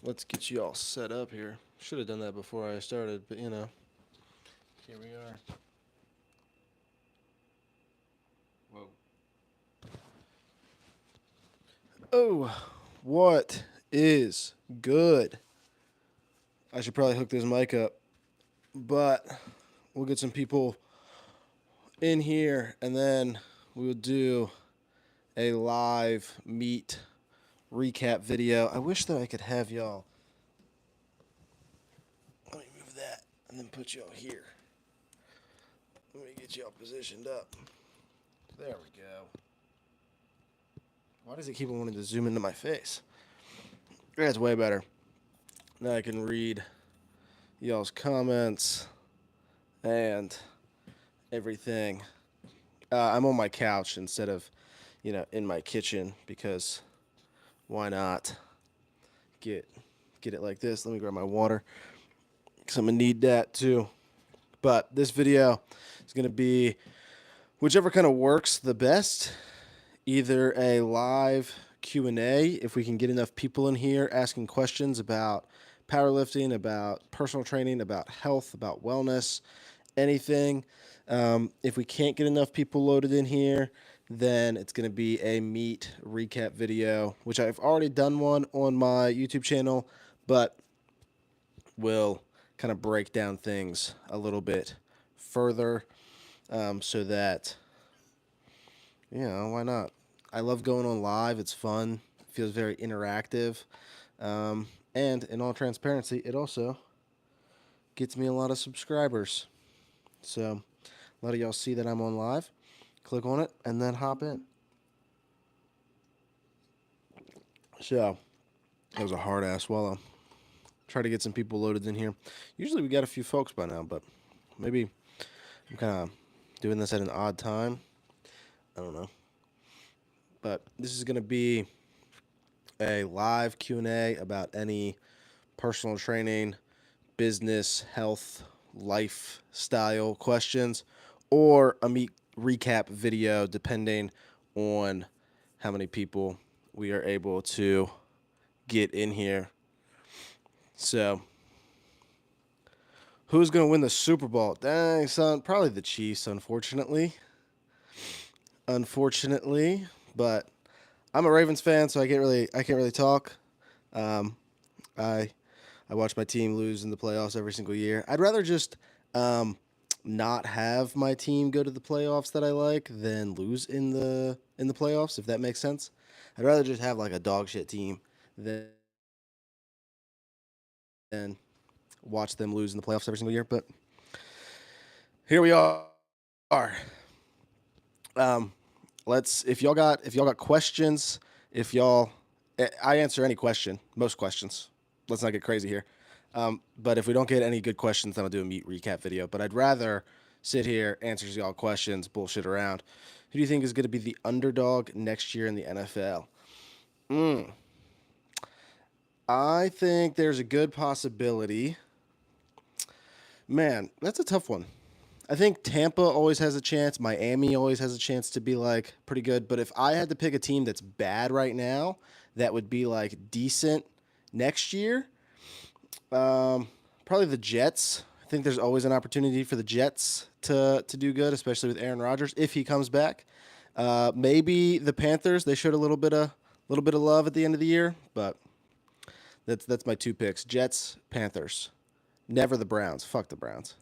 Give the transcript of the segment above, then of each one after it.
let's get you all set up here. Should have done that before I started, but you know, here we are. Whoa. Oh, what is good? I should probably hook this mic up, but we'll get some people in here and then we'll do a live meet recap video. I wish that I could have y'all. Let me move that and then put y'all here. Let me get y'all positioned up. There we go. Why does it keep wanting to zoom into my face? That's way better. Now I can read y'all's comments and everything. I'm on my couch instead of, in my kitchen because why not get it like this? Let me grab my water because I'm gonna need that too. But this video is gonna be whichever kind of works the best. Either a live Q&A if we can get enough people in here asking questions about powerlifting, about personal training, about health, about wellness, anything. If we can't get enough people loaded in here, then it's going to be a meet recap video, which I've already done one on my YouTube channel, but will kind of break down things a little bit further so that, why not? I love going on live. It's fun. It feels very interactive. And in all transparency, it also gets me a lot of subscribers. So a lot of y'all see that I'm on live. Click on it and then hop in. So that was a hard ass swallow. Try to get some people loaded in here. Usually we got a few folks by now, but maybe I'm kind of doing this at an odd time. I don't know. But this is going to be a live Q&A about any personal training, business, health, lifestyle questions, or a meet recap video depending on how many people we are able to get in here. So, who's going to win the Super Bowl? Dang, son, probably the Chiefs, unfortunately. But I'm a Ravens fan, so I can't really talk. Um, I watch my team lose in the playoffs every single year. I'd rather just not have my team go to the playoffs that I like than lose in the playoffs, if that makes sense. I'd rather just have like a dog shit team than watch them lose in the playoffs every single year. But here we are. If y'all got questions, if y'all I answer any question, most questions. Let's not get crazy here. But if we don't get any good questions, then I'll do a meet recap video. But I'd rather sit here, answer y'all questions, bullshit around. Who do you think is going to be the underdog next year in the NFL? I think there's a good possibility. Man, that's a tough one. I think Tampa always has a chance. Miami always has a chance to be like pretty good. But if I had to pick a team that's bad right now, that would be like decent next year. Probably the Jets. I think there's always an opportunity for the Jets to do good, especially with Aaron Rodgers if he comes back. Maybe the Panthers. They showed a little bit of love at the end of the year, but that's my two picks: Jets, Panthers. Never the Browns. Fuck the Browns.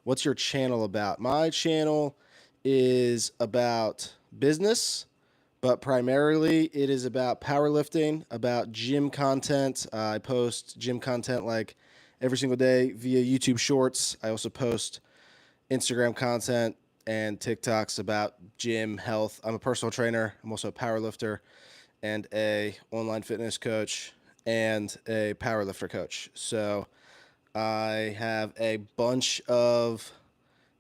What's your channel about? My channel is about business, but primarily it is about powerlifting, about gym content. I post gym content like every single day via YouTube Shorts. I also post Instagram content and TikToks about gym health. I'm a personal trainer. I'm also a powerlifter and a online fitness coach and a powerlifter coach. So I have a bunch of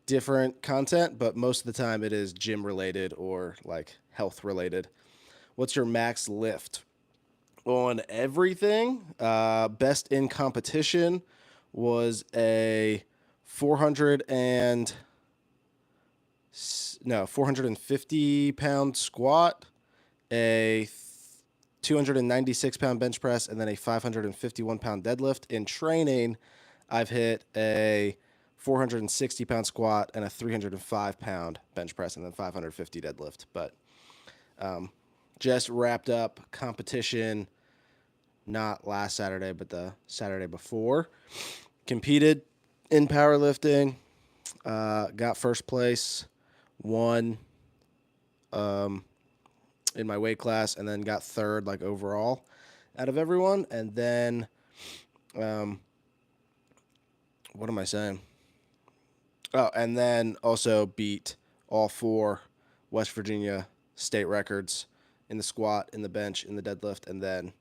different content, but most of the time it is gym related or like health related. What's your max lift? On everything, best in competition was a 400 and 450 pound squat, a 296-pound bench press, and then a 551-pound deadlift. In training, I've hit a 460-pound squat and a 305-pound bench press, and then 550 deadlift. But just wrapped up competition, not last Saturday, but the Saturday before. Competed in powerlifting, got first place, won in my weight class, and then got third, like, overall out of everyone. And then, what am I saying? Oh, and then also beat all 4 West Virginia state records in the squat, in the bench, in the deadlift, and then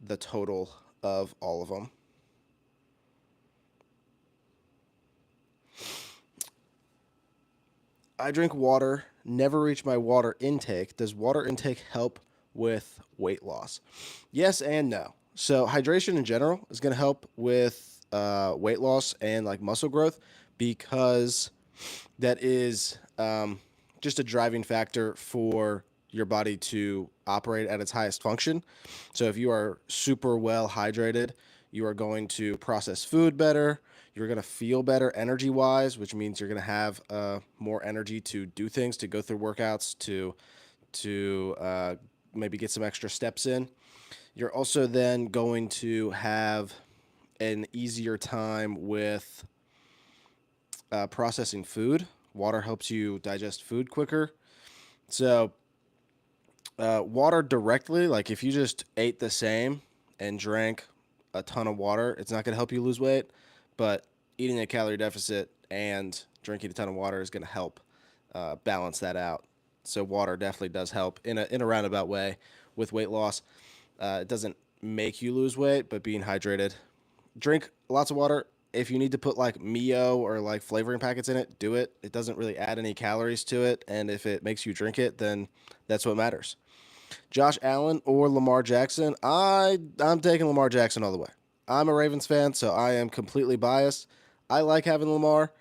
the total of all of them. I drink water, never reach my water intake. Does water intake help with weight loss? Yes and no. So hydration in general is going to help with weight loss and like muscle growth, because that is just a driving factor for your body to operate at its highest function. So if you are super well hydrated, you are going to process food better. You're going to feel better energy wise, which means you're going to have more energy to do things, to go through workouts, to maybe get some extra steps in. You're also then going to have an easier time with processing food. Water helps you digest food quicker. So water directly, like if you just ate the same and drank a ton of water, it's not going to help you lose weight. But eating a calorie deficit and drinking a ton of water is going to help balance that out. So water definitely does help in a roundabout way with weight loss. It doesn't make you lose weight, but being hydrated. Drink lots of water. If you need to put like Mio or like flavoring packets in it, do it. It doesn't really add any calories to it. And if it makes you drink it, then that's what matters. Josh Allen or Lamar Jackson? I'm taking Lamar Jackson all the way. I'm a Ravens fan, so I am completely biased. I like having Lamar.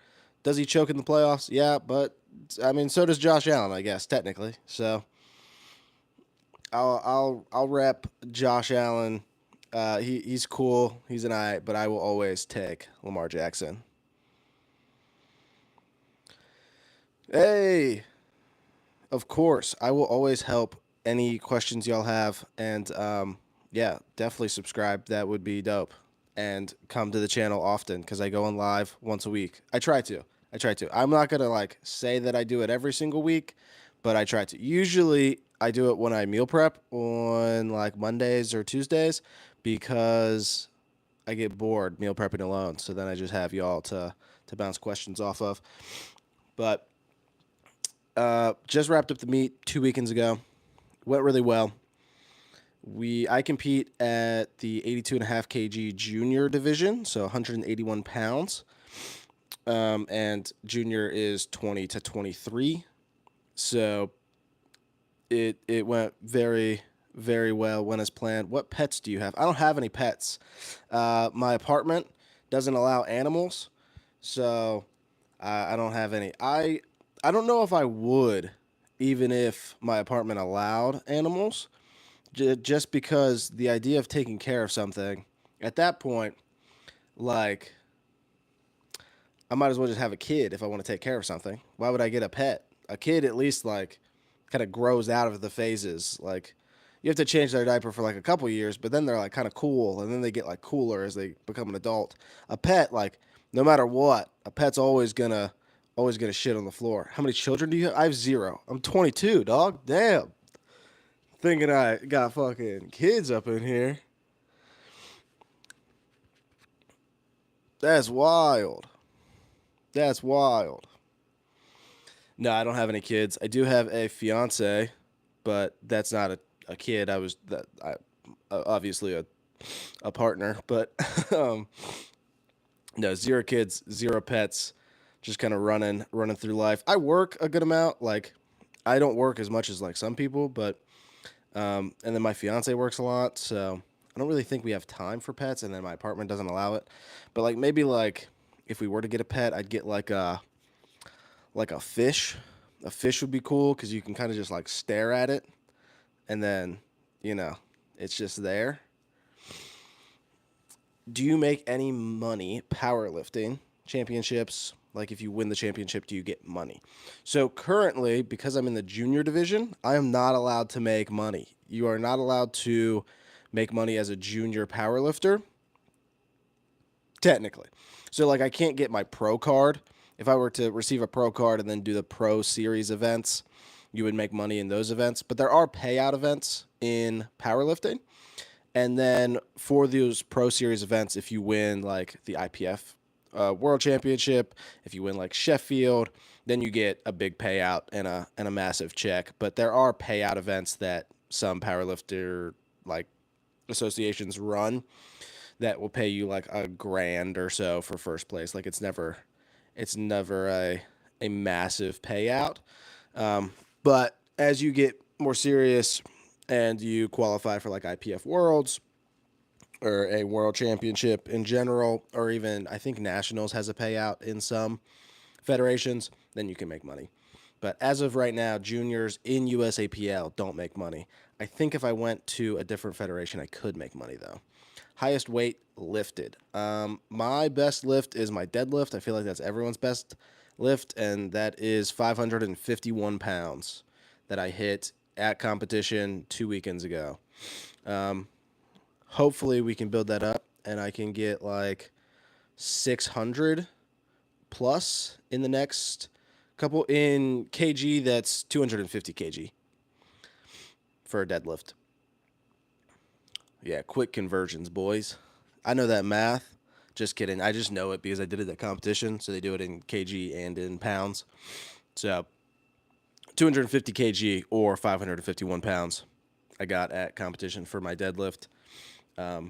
Does he choke in the playoffs? Yeah, but I mean, so does Josh Allen, I guess, technically. So I'll rep Josh Allen. He's cool. He's an eye, but I will always take Lamar Jackson. Hey, of course, I will always help any questions y'all have, and yeah, definitely subscribe. That would be dope. And come to the channel often because I go on live once a week. I try to. I'm not gonna like say that I do it every single week, but I try to. Usually, I do it when I meal prep on like Mondays or Tuesdays because I get bored meal prepping alone. So then I just have y'all to bounce questions off of. But just wrapped up the meet 2 weekends ago. Went really well. I compete at the 82.5 kg junior division, so 181 pounds. And junior is 20 to 23. So it went very, very well, went as planned. What pets do you have? I don't have any pets. My apartment doesn't allow animals, so I don't have any. I don't know if I would, even if my apartment allowed animals, just because the idea of taking care of something, at that point, like, I might as well just have a kid if I want to take care of something. Why would I get a pet? A kid at least, like, kind of grows out of the phases. Like, you have to change their diaper for like a couple years, but then they're like kind of cool, and then they get like cooler as they become an adult. A pet, like, no matter what, a pet's always gonna shit on the floor. How many children do you have? I have 0. I'm 22, dog. Damn. Thinking I got fucking kids up in here. That's wild. That's wild. No, I don't have any kids. I do have a fiance, but that's not a kid. Obviously a partner, but no, 0 kids, 0 pets, just kind of running through life. I work a good amount. Like, I don't work as much as like some people, but and then my fiance works a lot, so I don't really think we have time for pets, and then my apartment doesn't allow it. But like maybe like if we were to get a pet, I'd get like a fish. A fish would be cool because you can kind of just like stare at it, and then It's just there. Do you make any money powerlifting championships? Like if you win the championship, do you get money? So currently, because I'm in the junior division, I am not allowed to make money. You are not allowed to make money as a junior powerlifter, technically. So like I can't get my pro card. If I were to receive a pro card and then do the pro series events, you would make money in those events. But there are payout events in powerlifting. And then for those Pro Series events, if you win like the IPF World Championship, if you win like Sheffield, then you get a big payout and a massive check. But there are payout events that some powerlifter like associations run that will pay you like a grand or so for first place. Like it's never a massive payout. But as you get more serious and you qualify for like IPF Worlds or a World Championship in general, or even I think Nationals has a payout in some federations, then you can make money. But as of right now, juniors in USAPL don't make money. I think if I went to a different federation, I could make money though. Highest weight lifted. My best lift is my deadlift. I feel like that's everyone's best lift, and that is 551 pounds that I hit at competition 2 weekends ago. Hopefully, we can build that up, and I can get like 600 plus in the next couple in kg. That's 250 kg for a deadlift. Yeah, quick conversions, boys. I know that math. Just kidding. I just know it because I did it at competition. So they do it in kg and in pounds. So 250 kg or 551 pounds I got at competition for my deadlift. I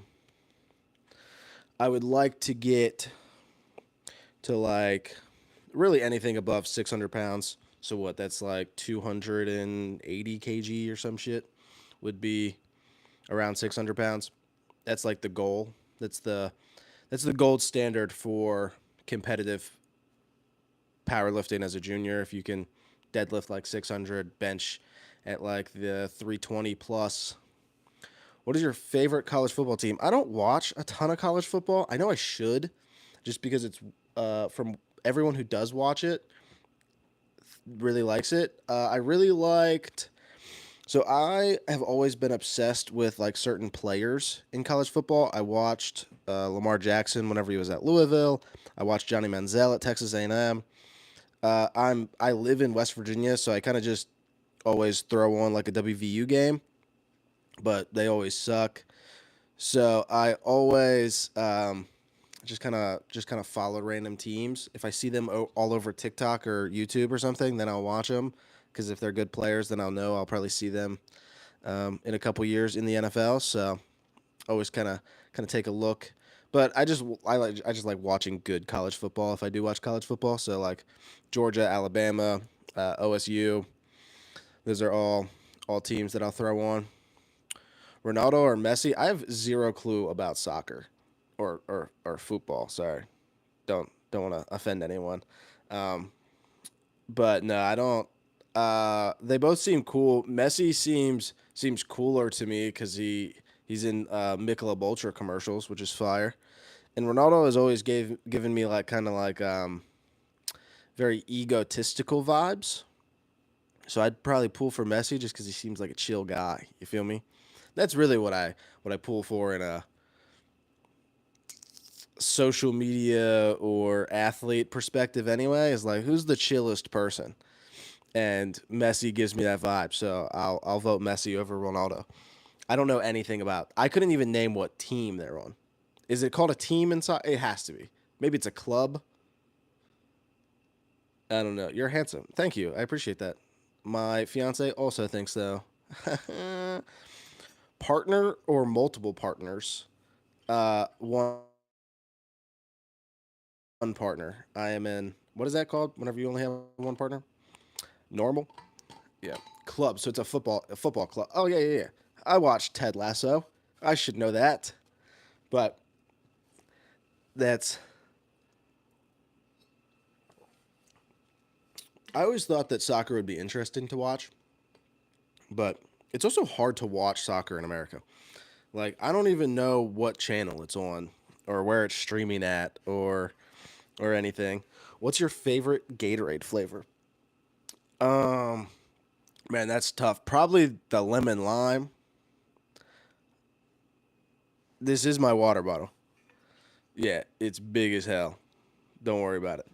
would like to get to like really anything above 600 pounds. So what? That's like 280 kg or some shit would be around 600 pounds. That's like the goal. That's the gold standard for competitive powerlifting as a junior. If you can deadlift like 600, bench at like the 320 plus. What is your favorite college football team? I don't watch a ton of college football. I know I should, just because it's from everyone who does watch it really likes it. I really liked. So I have always been obsessed with like certain players in college football. I watched Lamar Jackson whenever he was at Louisville. I watched Johnny Manziel at Texas A&M. I live in West Virginia, so I kind of just always throw on like a WVU game, but they always suck. So I always just kind of follow random teams. If I see them all over TikTok or YouTube or something, then I'll watch them because if they're good players, then I'll know I'll probably see them in a couple years in the NFL. So always kind of take a look. But I just like watching good college football if I do watch college football. So like Georgia, Alabama, OSU, those are all teams that I'll throw on. Ronaldo or Messi? I have zero clue about soccer or football. Sorry, don't want to offend anyone. Um, but no, I don't. They both seem cool. Messi seems cooler to me because he's in Michelob Ultra commercials, which is fire. And Ronaldo has always given me like kind of like very egotistical vibes. So I'd probably pull for Messi just because he seems like a chill guy. You feel me? That's really what I pull for in a social media or athlete perspective. Anyway, is like who's the chillest person, and Messi gives me that vibe. So I'll vote Messi over Ronaldo. I don't know anything about. I couldn't even name what team they're on. Is it called a team inside? It has to be. Maybe it's a club. I don't know. You're handsome. Thank you. I appreciate that. My fiance also thinks so. Partner or multiple partners? One partner. I am in. What is that called? Whenever you only have one partner? Normal. Yeah. Club. So it's a football club. Oh yeah. I watched Ted Lasso. I should know that. But that's. I always thought that soccer would be interesting to watch, but it's also hard to watch soccer in America. Like I don't even know what channel it's on or where it's streaming at or anything. What's your favorite Gatorade flavor? Um, Man, that's tough. Probably the lemon lime. This is my water bottle. Yeah, it's big as hell. Don't worry about it.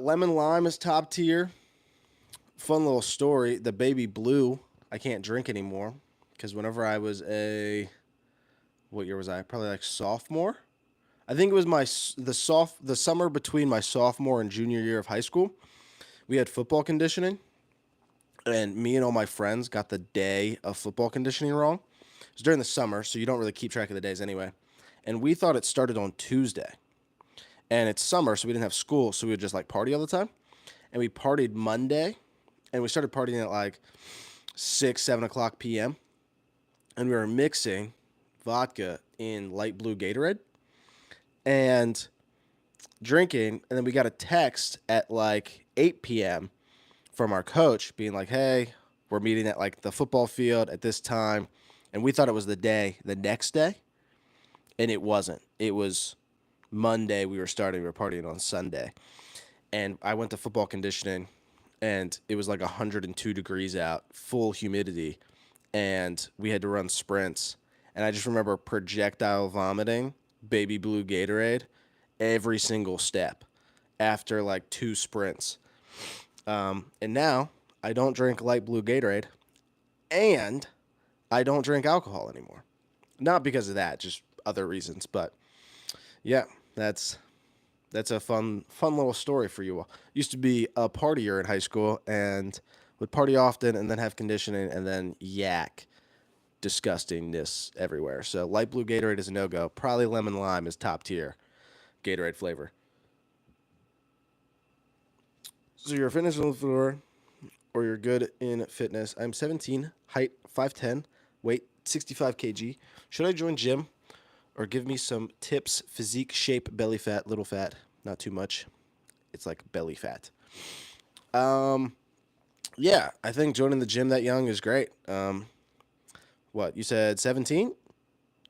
Lemon lime is top tier. Fun little story. The baby blue, I can't drink anymore because whenever I was what year was I? Probably like sophomore. I think it was the summer between my sophomore and junior year of high school. We had football conditioning, and me and all my friends got the day of football conditioning wrong. It was during the summer, so you don't really keep track of the days anyway. And we thought it started on Tuesday. And it's summer, so we didn't have school, so we would just like party all the time. And we partied Monday, and we started partying at like 6, 7 o'clock p.m. And we were mixing vodka in light blue Gatorade and drinking. And then we got a text at like 8 p.m. from our coach being like, hey, we're meeting at like the football field at this time. And we thought it was the next day. And it wasn't. It was Monday we were partying on Sunday. And I went to football conditioning and it was like 102 degrees out, full humidity. And we had to run sprints. And I just remember projectile vomiting baby blue Gatorade every single step after like 2 sprints. And now I don't drink light blue Gatorade and I don't drink alcohol anymore. Not because of that, just other reasons. But yeah, that's a fun little story for you all. Used to be a partier in high school and would party often and then have conditioning and then yak disgustingness everywhere. So light blue Gatorade is a no go. Probably lemon lime is top tier Gatorade flavor. So you're a fitness on the floor or you're good in fitness. I'm 17, height 5'10, weight 65 kg. Should I join gym or give me some tips? Physique, shape, belly fat, little fat, not too much. It's like belly fat. Um, yeah, I think joining the gym that young is great. What you said, 17?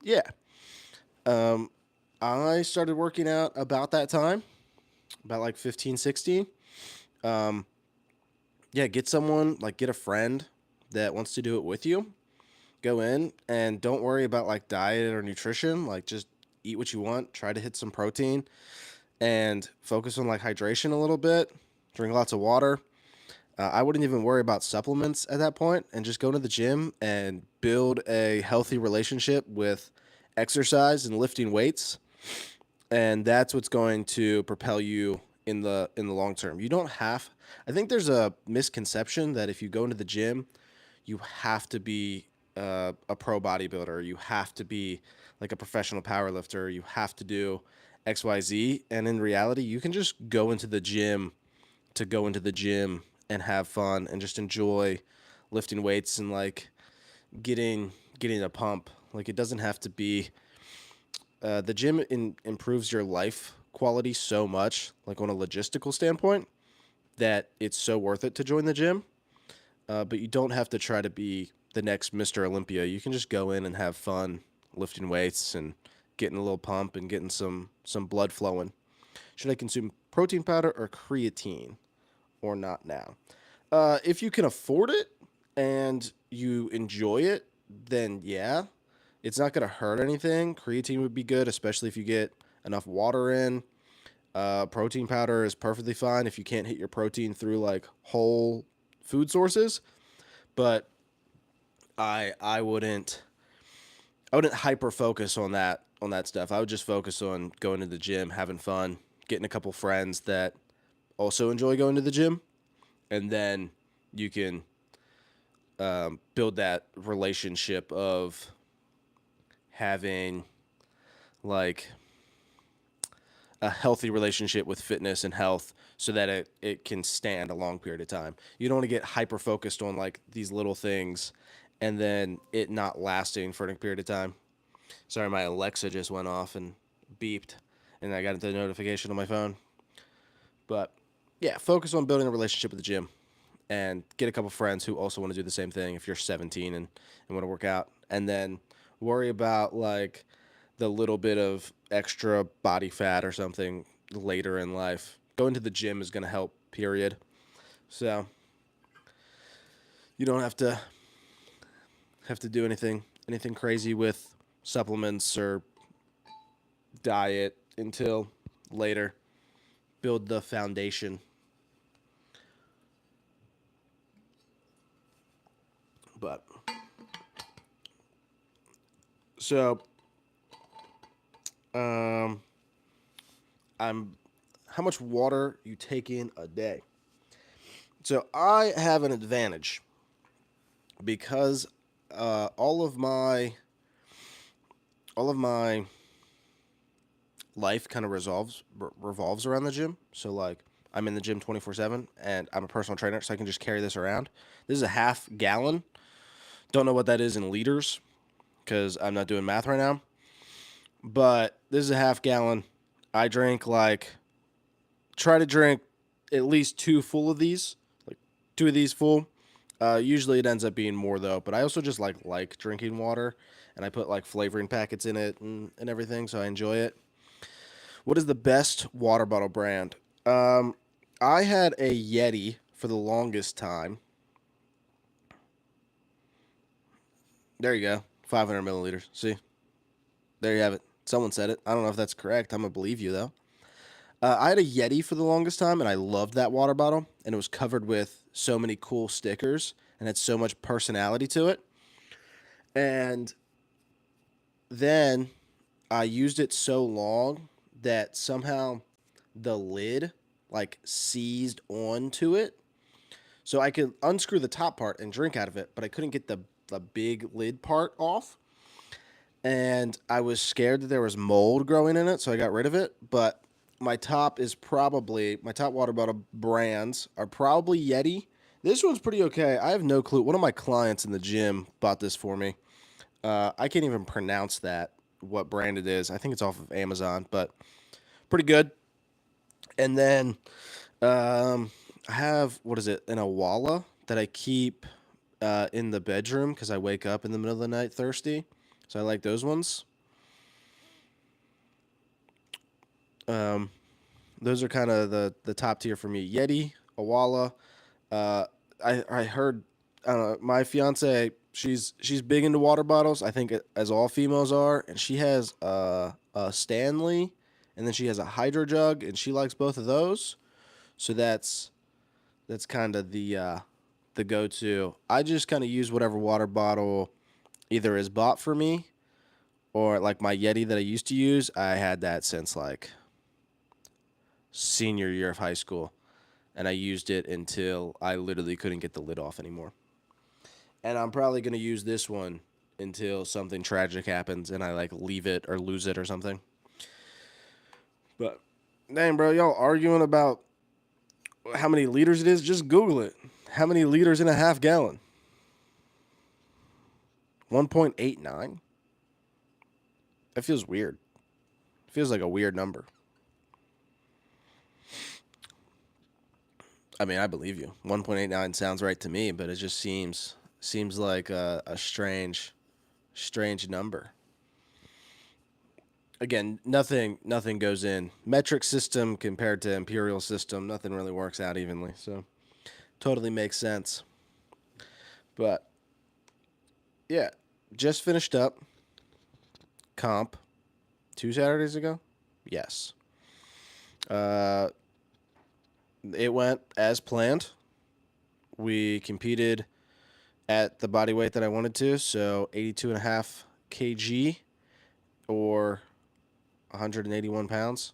Yeah. Um, I started working out about that time, about like 15, 16. Um, yeah, get someone, like get a friend that wants to do it with you. Go in and don't worry about like diet or nutrition. Like just eat what you want, try to hit some protein and focus on like hydration a little bit. Drink lots of water. I wouldn't even worry about supplements at that point and just go to the gym and build a healthy relationship with exercise and lifting weights. And that's what's going to propel you in the long term. You don't have I think there's a misconception that if you go into the gym, you have to be a pro bodybuilder, you have to be like a professional power lifter, you have to do XYZ. And in reality, you can just go into the gym and have fun and just enjoy lifting weights and like getting a pump. Like it doesn't have to be the gym improves your life quality so much, like on a logistical standpoint, that it's so worth it to join the gym. But you don't have to try to be the next Mr. Olympia. You can just go in and have fun lifting weights and getting a little pump and getting some blood flowing. Should I consume protein powder or creatine or not now? If you can afford it and you enjoy it, then yeah, it's not going to hurt anything. Creatine would be good, especially if you get enough water in. Protein powder is perfectly fine if you can't hit your protein through like whole food sources. But I wouldn't hyper focus on that stuff. I would just focus on going to the gym, having fun, getting a couple friends that also enjoy going to the gym, and then you can build that relationship of having like a healthy relationship with fitness and health so that it can stand a long period of time. You don't want to get hyper focused on like these little things and then it not lasting for a period of time. Sorry, my Alexa just went off and beeped and I got the notification on my phone. But yeah, focus on building a relationship with the gym and get a couple friends who also want to do the same thing if you're 17 and want to work out. And then worry about like the little bit of extra body fat or something later in life. Going to the gym is going to help, period. So you don't have to do anything crazy with supplements or diet until later. Build the foundation. But so um I'm how much water you take in a day. So I have an advantage because all of my life kind of revolves around the gym. So like I'm in the gym 24/7 and I'm a personal trainer, so I can just carry this around. This is a half gallon. Don't know what that is in liters because I'm not doing math right now. But this is a half gallon. I drink try to drink at least two full of these, like two of these full. Usually it ends up being more though, but I also just like drinking water, and I put like flavoring packets in it and everything, so I enjoy it. What is the best water bottle brand? I had a Yeti for the longest time. There you go, 500 milliliters. See, there you have it. Someone said it. I don't know if that's correct. I'm gonna believe you though. I had a Yeti for the longest time, and I loved that water bottle. And it was covered with so many cool stickers and had so much personality to it. And then I used it so long that somehow the lid like seized onto it. So I could unscrew the top part and drink out of it, but I couldn't get the big lid part off. And I was scared that there was mold growing in it, so I got rid of it. But my top water bottle brands are probably Yeti. This one's pretty okay. I have no clue. One of my clients in the gym bought this for me. I can't even pronounce what brand it is. I think it's off of Amazon, but pretty good. And then I have, what is it, an Awala that I keep in the bedroom because I wake up in the middle of the night thirsty. So I like those ones. Um, those are kind of the top tier for me. Yeti, Awala. Uh, I heard my fiance. She's big into water bottles. I think as all females are, and she has a Stanley, and then she has a Hydro Jug, and she likes both of those. So that's kind of the go to. I just kind of use whatever water bottle either is bought for me or like my Yeti that I used to use. I had that since like senior year of high school, and I used it until I literally couldn't get the lid off anymore. And I'm probably going to use this one until something tragic happens and I like leave it or lose it or something. But dang, bro, y'all arguing about how many liters it is? Just Google it. How many liters in a half gallon? 1.89? That feels weird. It feels like a weird number. I mean, I believe you. 1.89 sounds right to me, but it just seems like a strange number. Again, nothing goes in metric system compared to imperial system. Nothing really works out evenly. So totally makes sense. But yeah, just finished up comp 2 Saturdays ago. Yes. Uh, it went as planned. We competed at the body weight that I wanted to, so 82.5 kg or 181 pounds.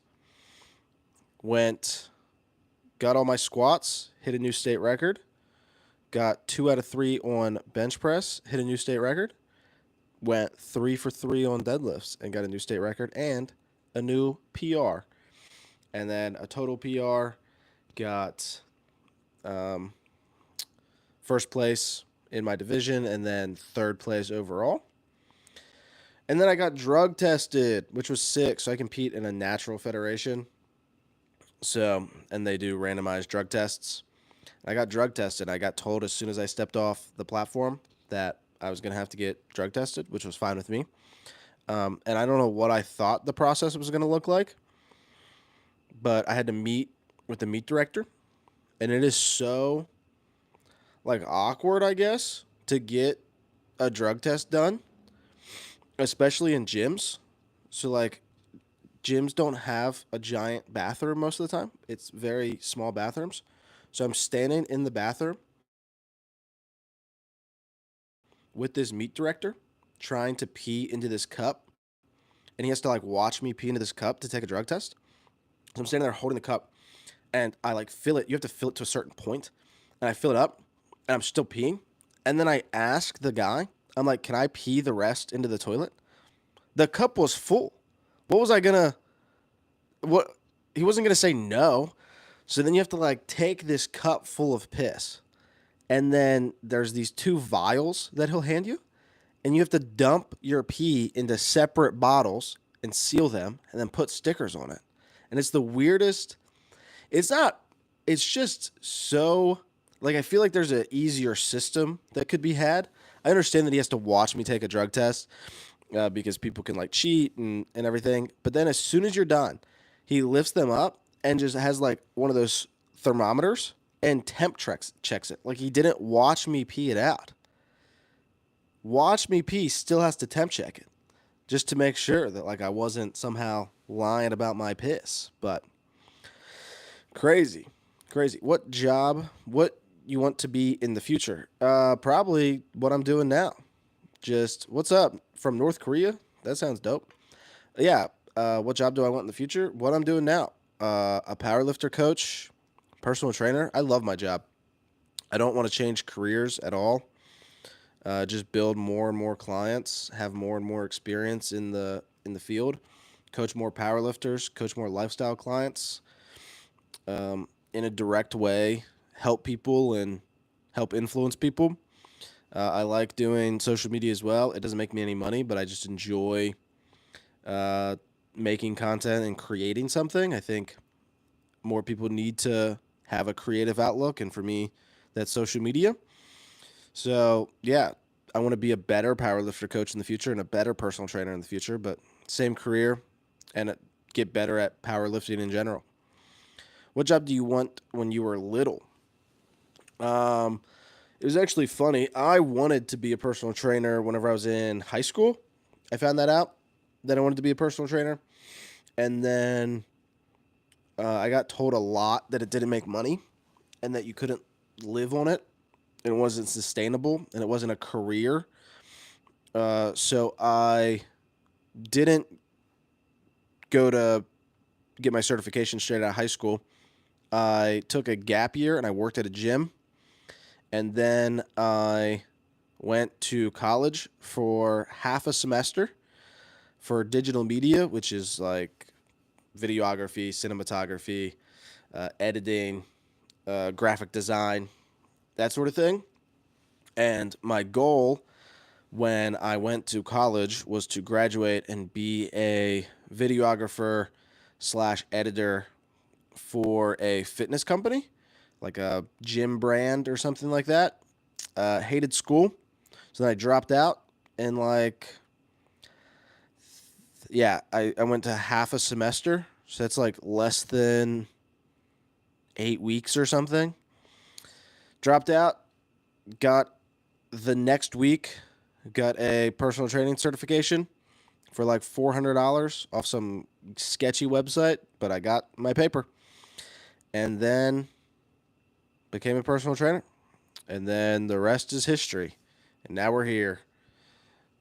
Got all my squats, hit a new state record. Got 2 out of 3 on bench press, hit a new state record. Went 3 for 3 on deadlifts and got a new state record and a new PR. And then a total PR, got first place in my division and then third place overall. And then I got drug tested, which was sick. So I compete in a natural federation. So, and they do randomized drug tests. I got drug tested. I got told as soon as I stepped off the platform that I was going to have to get drug tested, which was fine with me. And I don't know what I thought the process was going to look like, but I had to meet with the meet director, and it is so like awkward, I guess, to get a drug test done, especially in gyms. So like gyms don't have a giant bathroom most of the time. It's very small bathrooms. So I'm standing in the bathroom with this meat director trying to pee into this cup, and he has to like watch me pee into this cup to take a drug test. So I'm standing there holding the cup, and I like fill it. You have to fill it to a certain point, and I fill it up, and I'm still peeing. And then I ask the guy, I'm like, "Can I pee the rest into the toilet?" The cup was full. What was I gonna? What? He wasn't gonna say no. So then you have to like take this cup full of piss, and then there's these two vials that he'll hand you, and you have to dump your pee into separate bottles and seal them and then put stickers on it. And it's the weirdest. It's not, it's just so, like, I feel like there's an easier system that could be had. I understand that he has to watch me take a drug test because people can, like, cheat and everything. But then as soon as you're done, he lifts them up and just has, like, one of those thermometers and checks it. Like, he didn't watch me pee it out. Watch me pee still has to temp check it just to make sure that like I wasn't somehow lying about my piss. But crazy, crazy. What job? What you want to be in the future? Probably what I'm doing now. Just what's up from North Korea? That sounds dope. Yeah. What job do I want in the future? What I'm doing now. A powerlifter coach, personal trainer. I love my job. I don't want to change careers at all. Just build more and more clients, have more and more experience in the field, coach more powerlifters, coach more lifestyle clients, in a direct way, help people and help influence people. I like doing social media as well. It doesn't make me any money, but I just enjoy uh, making content and creating something. I think more people need to have a creative outlook, and for me, that's social media. So yeah, I want to be a better powerlifter coach in the future and a better personal trainer in the future, but same career and get better at powerlifting in general. What job do you want when you were little? Um, it was actually funny. I wanted to be a personal trainer whenever I was in high school. I found that out that I wanted to be a personal trainer, and then I got told a lot that it didn't make money and that you couldn't live on it and it wasn't sustainable and it wasn't a career. So I didn't go to get my certification straight out of high school. I took a gap year and I worked at a gym. And then I went to college for half a semester for digital media, which is like videography, cinematography, editing, graphic design, that sort of thing. And my goal when I went to college was to graduate and be a videographer slash editor for a fitness company, like a gym brand or something like that. Hated school, so then I dropped out and I went to half a semester, so that's like less than 8 weeks or something. Dropped out, got the next week, got a personal training certification for like $400 off some sketchy website, but I got my paper and then became a personal trainer. And then the rest is history. And now we're here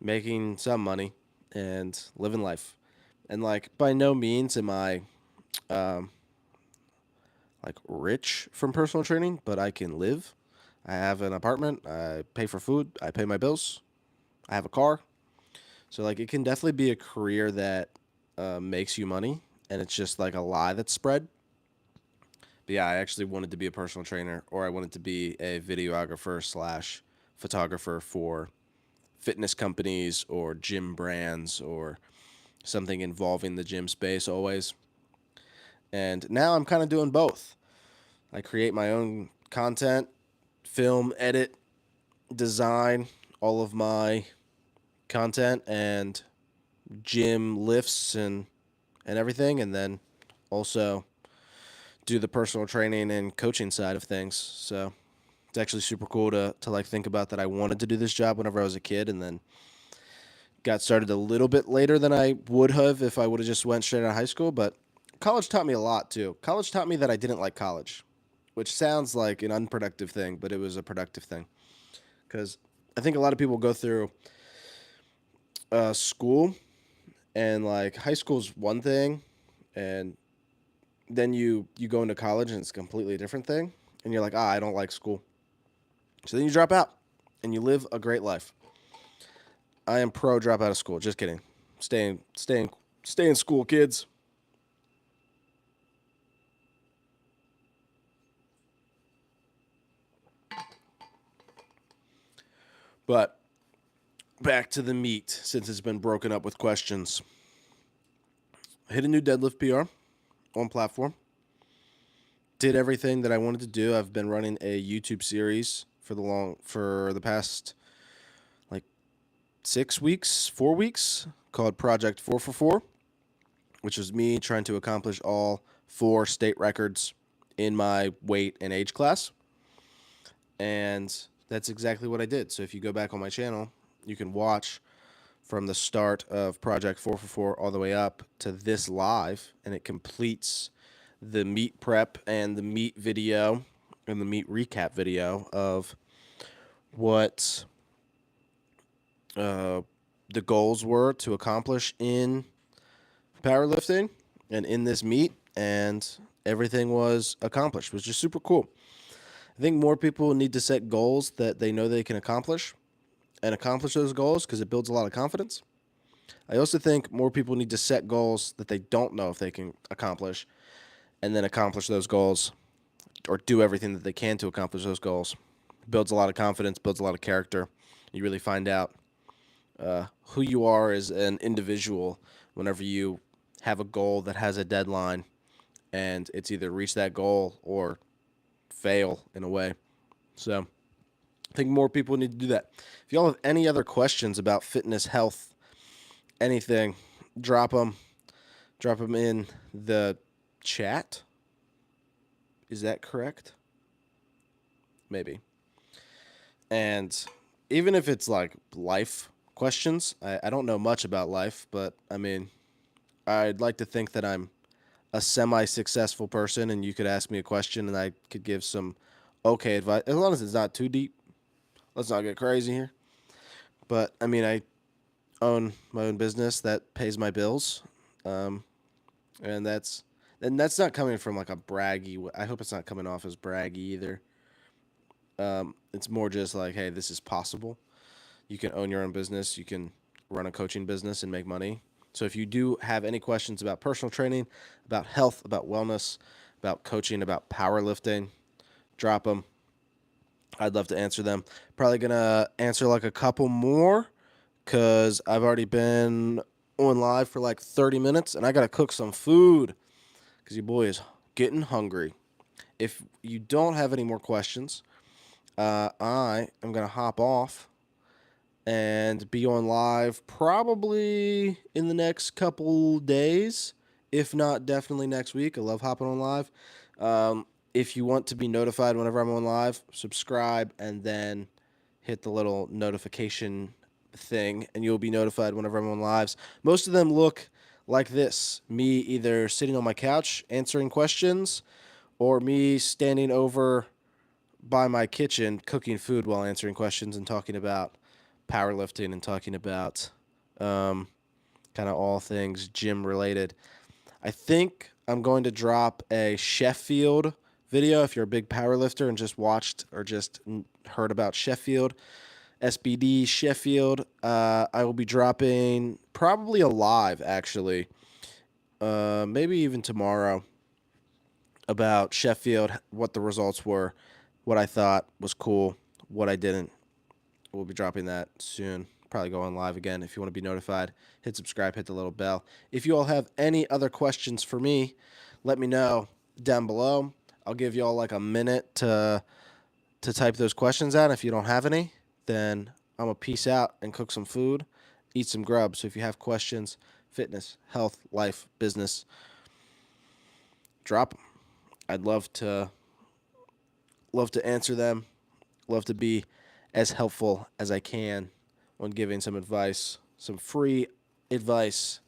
making some money and living life. And like by no means am I um, like rich from personal training, but I can live. I have an apartment, I pay for food, I pay my bills, I have a car. So like it can definitely be a career that makes you money, and it's just like a lie that's spread. But yeah, I actually wanted to be a personal trainer, or I wanted to be a videographer slash photographer for fitness companies or gym brands or something involving the gym space always. And now I'm kind of doing both. I create my own content, film, edit, design all of my content and gym lifts and everything, and then also do the personal training and coaching side of things. So it's actually super cool to like think about that I wanted to do this job whenever I was a kid, and then got started a little bit later than I would have if I would have just went straight out of high school. But college taught me a lot too. College taught me that I didn't like college, which sounds like an unproductive thing, but it was a productive thing. Because I think a lot of people go through school, and like high school's one thing, and then you go into college and it's a completely different thing, and you're like, I don't like school. So then you drop out, and you live a great life. I am pro drop out of school. Just kidding. Stay in school, kids. But back to the meat, since it's been broken up with questions. I hit a new deadlift PR on platform. Did everything that I wanted to do. I've been running a YouTube series for the past like 4 weeks, called Project 444, which is me trying to accomplish all 4 state records in my weight and age class. And that's exactly what I did. So if you go back on my channel, you can watch from the start of Project 444 all the way up to this live, and it completes the meat prep and the meat video and the meat recap video of what the goals were to accomplish in powerlifting and in this meet, and everything was accomplished, which is super cool. I think more people need to set goals that they know they can accomplish and accomplish those goals because it builds a lot of confidence. I also think more people need to set goals that they don't know if they can accomplish and then accomplish those goals or do everything that they can to accomplish those goals. Builds a lot of confidence, builds a lot of character. You really find out who you are as an individual whenever you have a goal that has a deadline and it's either reach that goal or fail in a way. So I think more people need to do that. If y'all have any other questions about fitness, health, anything, drop them in the chat. Is that correct? Maybe. And even if it's like life questions, I don't know much about life, but I mean, I'd like to think that I'm a semi-successful person and you could ask me a question and I could give some okay advice, as long as it's not too deep. Let's not get crazy here. But I mean, I own my own business that pays my bills, and that's not coming from like a braggy. I hope it's not coming off as braggy either. It's more just like, hey, this is possible. You can own your own business. You can run a coaching business and make money. So if you do have any questions about personal training, about health, about wellness, about coaching, about powerlifting, drop them. I'd love to answer them. Probably going to answer like a couple more because I've already been on live for like 30 minutes and I got to cook some food because your boy is getting hungry. If you don't have any more questions, I am going to hop off and be on live probably in the next couple days, if not definitely next week. I love hopping on live. If you want to be notified whenever I'm on live, subscribe and then hit the little notification thing, and you'll be notified whenever I'm on lives. Most of them look like this: me either sitting on my couch answering questions or me standing over by my kitchen cooking food while answering questions and talking about powerlifting and talking about kind of all things gym related. I think I'm going to drop a Sheffield video if you're a big powerlifter and just watched or just heard about Sheffield, SBD Sheffield. I will be dropping probably a live, actually, maybe even tomorrow, about Sheffield, what the results were, what I thought was cool, what I didn't. We'll be dropping that soon. Probably go on live again. If you want to be notified, hit subscribe, hit the little bell. If you all have any other questions for me, let me know down below. I'll give you all like a minute to to type those questions out. If you don't have any, then I'm going to peace out and cook some food, eat some grub. So if you have questions, fitness, health, life, business, drop them. I'd love to answer them. Love to be as helpful as I can when giving some advice, some free advice.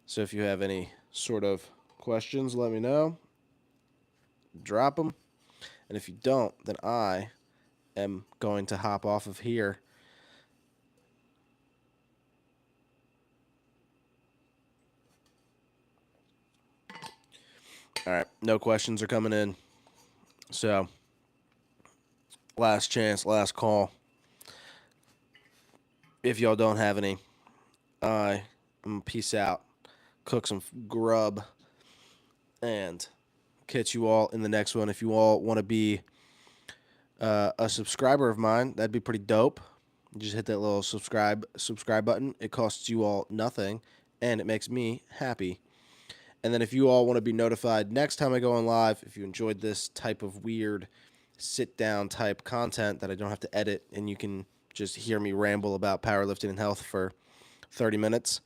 So if you have any sort of questions, let me know. Drop them. And if you don't, then I am going to hop off of here. All right, no questions are coming in. So, last chance, last call. If y'all don't have any, I'm going to peace out, cook some grub, and catch you all in the next one. If you all want to be a subscriber of mine, that'd be pretty dope. You just hit that little subscribe button. It costs you all nothing, and it makes me happy. And then if you all want to be notified next time I go on live, if you enjoyed this type of weird sit-down type content that I don't have to edit and you can just hear me ramble about powerlifting and health for 30 minutes,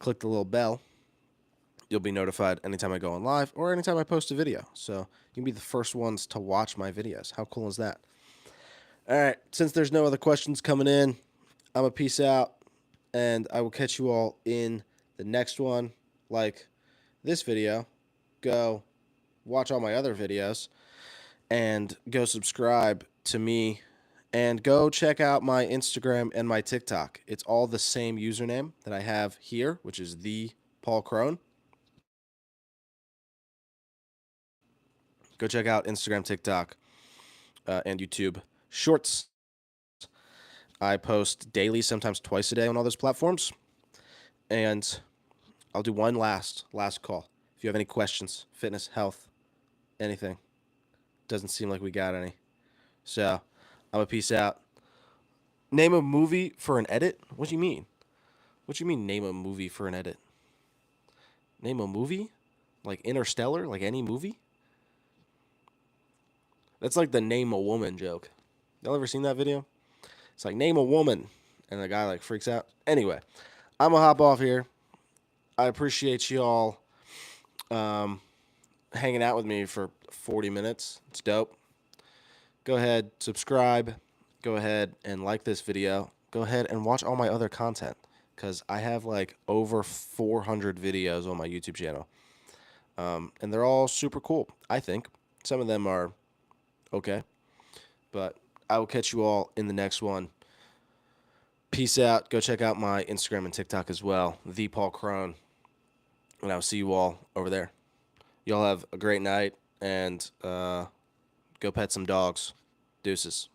click the little bell. You'll be notified anytime I go on live or anytime I post a video. So you can be the first ones to watch my videos. How cool is that? All right, since there's no other questions coming in, I'm going to peace out, and I will catch you all in the next one. Like this video, go watch all my other videos, and go subscribe to me, and go check out my Instagram and my TikTok. It's all the same username that I have here, which is the Paul Crone. Go check out Instagram, TikTok, and YouTube Shorts. I post daily, sometimes twice a day on all those platforms. And I'll do one last call. If you have any questions, fitness, health, anything. Doesn't seem like we got any. So, I'm a peace out. Name a movie for an edit? What do you mean? What do you mean name a movie for an edit? Name a movie? Like Interstellar? Like any movie? That's like the name a woman joke. Y'all ever seen that video? It's like name a woman. And the guy like freaks out. Anyway, I'm going to hop off here. I appreciate y'all hanging out with me for 40 minutes. It's dope. Go ahead, subscribe. Go ahead and like this video. Go ahead and watch all my other content because I have like over 400 videos on my YouTube channel. And they're all super cool, I think. Some of them are okay. But I will catch you all in the next one. Peace out. Go check out my Instagram and TikTok as well, the Paul Crone. And I'll see you all over there. Y'all have a great night, and go pet some dogs. Deuces.